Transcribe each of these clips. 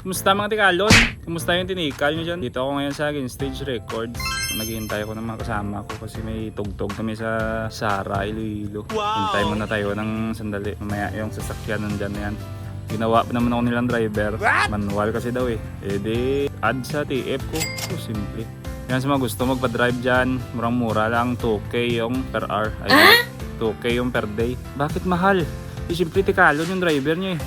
Kumusta mga tikalon? Kumusta yung tinikal nyo dyan? Dito ako ngayon sa akin Stage Records. Naghihintay ako ng mga kasama ko kasi may tugtog kami sa Sara, Iloilo. Hintay muna tayo ng sandali. Mamaya yung sasakyan nandyan na yan. Ginawa pa naman ako nilang driver. Manual kasi daw eh. E di add sa TF ko. So simple. Yan sa mga gusto magpa-drive dyan. Murang-mura lang. 2K yung per hour. Ay, 2K yung per day. Bakit mahal? Eh, simple tikalon yung driver niya eh.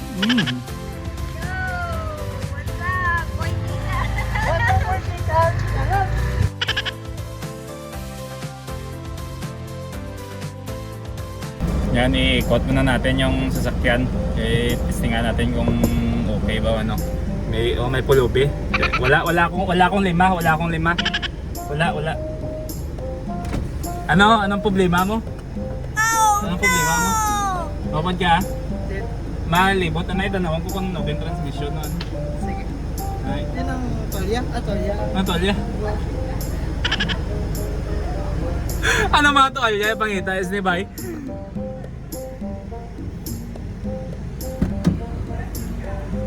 Yan, i-quote muna natin yung sasakyan. Testingan natin kung okay ba ano. May pulubi. Wala akong lima. Wala. Anong problema mo? Anong problema mo? Mapad ka? Malibot na itanawan ko kung open transmission na ano. Sige. Ay. Yan ang tolya. Tolya. Ano tolya? Ano mga tolya? Pangita is ni Bay?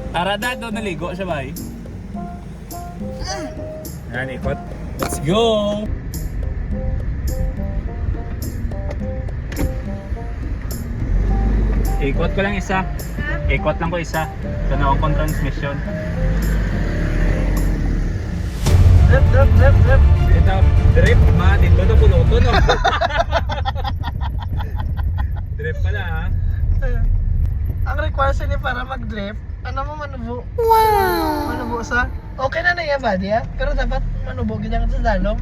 Arada doon naligo siya ba? Yan, ikot. Let's go! Ikot ko lang isa. Ikot lang ko isa. Tanawang kong transmission. Drip. Ito, drip ma. Dito na punuto no. Drip pala ha. Ang request ni para mag-drip, ano mo manubo? Wow! Manubo sa? Okay na yan ba diya? Pero dapat manubo ganyan sa dalom.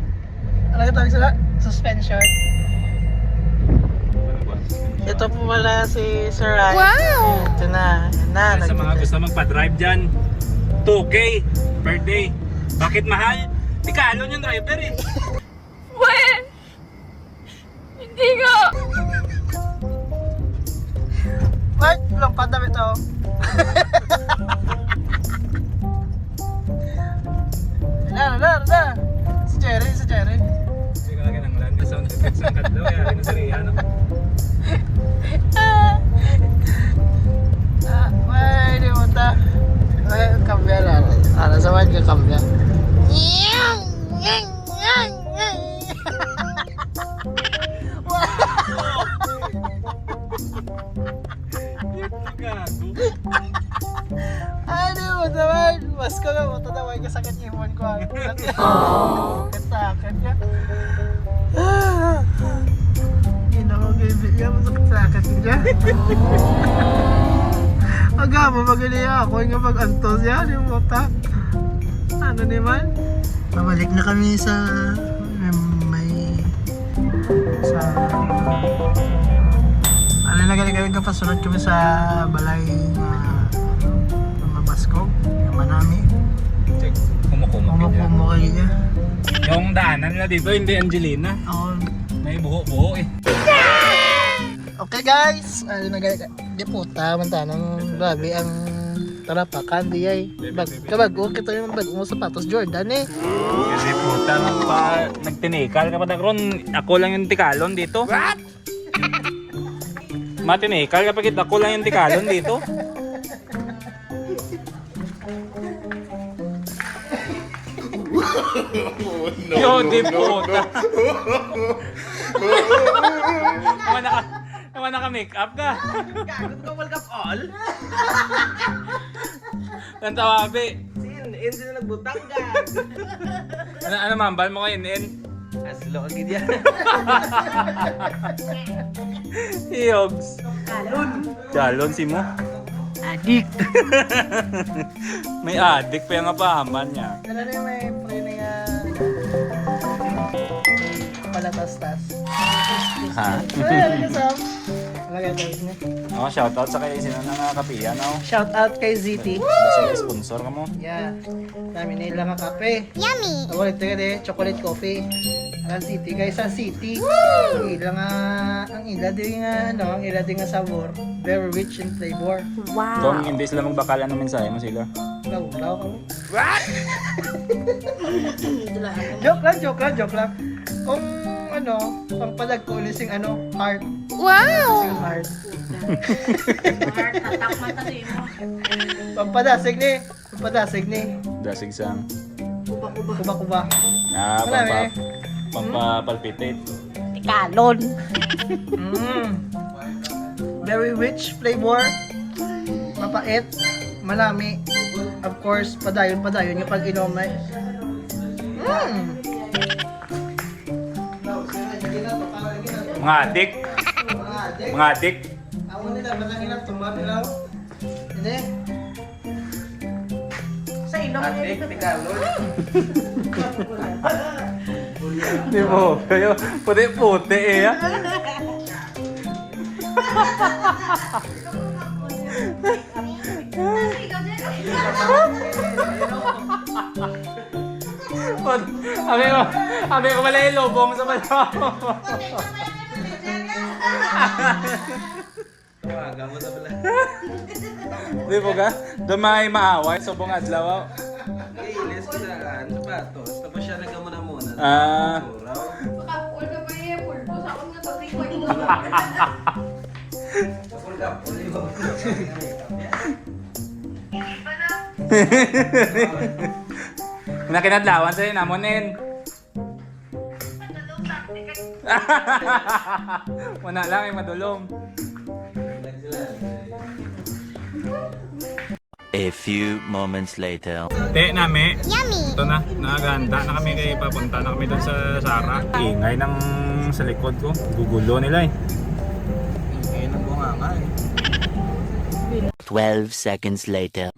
Ano ka tawag sila? Suspension. Ito po pala si Sir Ryan. Wow! Ito na. Sa mga gusto magpa-drive dyan, 2K per day. Bakit mahal? Di kalon yung driver eh. When? Hindi nga. Wait, lampad na ito. Na. Si Cherry. Hindi ka lagi ng land. Sound effects ang kadlaw. Yari na sariya no? May di mo ta. Ay, kambya na. Sa man ka kambya. Gago. Ay, di mo naman. Mas ko nga mo. Tatawag ka sakit yung iwan ko. Kasakit ka. Hindi na mo kaibigan mo sakit ka. Aga mo magili ako nga pag-antos yan yung mata. Ano naman? Pabalik na kami sa ano na galing ka pasunod kami sa balay na Mabasko, yung Manami. Kumukumo kayo niya. Yung daanan nila dito, hindi Angelina. Oo. May buho-buho eh. Okay guys, ano na galing ka? Di puta, mantanang grabe ang tarapakan di ay. Kabago kita yung bagong sapatos Jordan eh. Kasi puta nagtinikal ka pa ron. Ako lang yung tikalon dito. What? Matinikal kapag ako lang yung tikalon dito. Yo, di puta. Naman naka-make up ka. Gagot ka World Cup all? Nantawabi. Hindi na nagbutang ka. Ano mambal mo kayo, Nen? Aslo ka gid yan. Iyogs. Jalon si mo. Adik. May adik pa yung apahaman niya. Ano na yung may pre na nga palatas-tas. Ha? Ay, kasam. Lagay tayo niya. Ako, shoutout sa kayo sino na nakapian ako. Shout out kay ZT. Basta may sponsor ka mo. Yeah. Dami nila nga kape. Yummy. Chocolate ka chocolate coffee. Ang city guys, ang city. Ang ila nga, ang ila din nga sabor. Very rich in flavor. Kung hindi sila magbakalan ng mensahe mo sila. Law ko. What? joke lang. Kung pangpalag ko ulising heart. Wow! Ulising heart. Tatak mata din mo. Pampadasig ni, Padasig ni. Dasig sang. Kuba-kuba. Ah, Marami. pampapalpitate. Kalon. Very rich flavor. Mapait. Malami. Of course, padayon yung pag-inom ay. Mga adik. Mga adik. Ako nila, manahinap tumbar nila. Hindi. Sa inom Adik, tikalon. Di mo, kayo puti-puti eh. Abi ko pala yung lobong sa balaw. Tawagan mo sa pala. Di mo ka? Damay maaway sa buong adlaw. Ilis ko na sapatos. Tapos siya nagkamuna-muna. Ah. Suraw. Makapul ka pa eh. Pulpo sa akong natapik ko. Kapul-kapul yun. Nakinadlawan sa'yo namonin. Wala lang ay madulong. A few moments later. Te nami. Yummy. Ito na, nakaganda na kami kay papunta na kami doon sa Sara. Ingay ng sa likod ko. Gugulo nila eh. Ingay ng bunganga eh. 12 seconds later.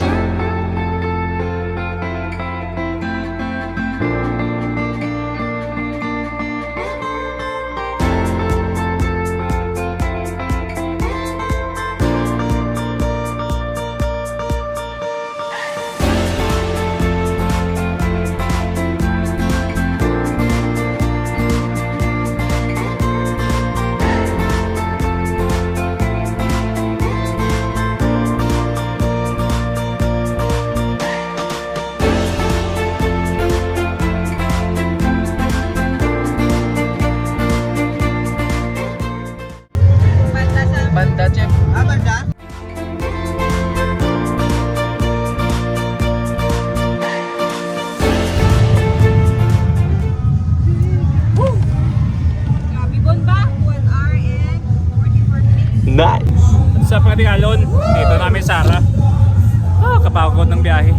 Banda, Chef. Banda? Gabibon ba? 1 hour and 44 minutes. Nice! Sa Parialon, dito namin Sara. Kapagod ng biyahe.